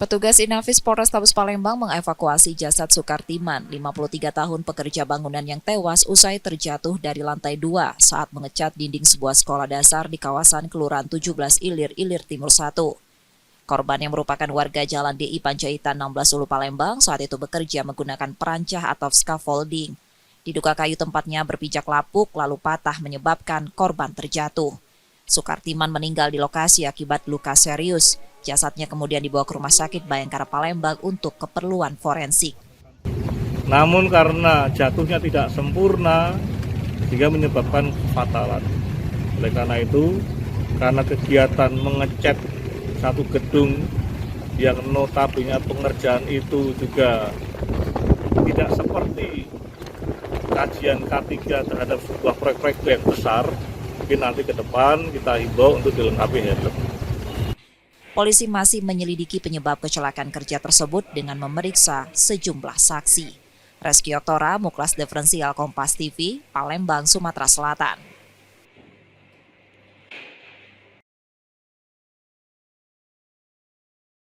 Petugas Inafis Polrestabes Palembang mengevakuasi jasad Sukartiman, 53 tahun pekerja bangunan yang tewas usai terjatuh dari lantai 2 saat mengecat dinding sebuah sekolah dasar di kawasan Kelurahan 17 Ilir, Ilir Timur 1. Korban yang merupakan warga Jalan DI Panjaitan 16 Ulu Palembang saat itu bekerja menggunakan perancah atau scaffolding. Diduga kayu tempatnya berpijak lapuk lalu patah menyebabkan korban terjatuh. Sukartiman meninggal di lokasi akibat luka serius. Jasadnya kemudian dibawa ke Rumah Sakit Bayangkara Palembang untuk keperluan forensik. Namun karena jatuhnya tidak sempurna, sehingga menyebabkan kefatalan. Oleh karena itu, karena kegiatan mengecat satu gedung yang notabene pengerjaan itu juga tidak seperti kajian K3 terhadap sebuah proyek-proyek yang besar, mungkin nanti ke depan kita himbau untuk dilengkapi helm. Polisi masih menyelidiki penyebab kecelakaan kerja tersebut dengan memeriksa sejumlah saksi. Reski Oktora, Muklas Diferensial Kompas TV, Palembang, Sumatera Selatan.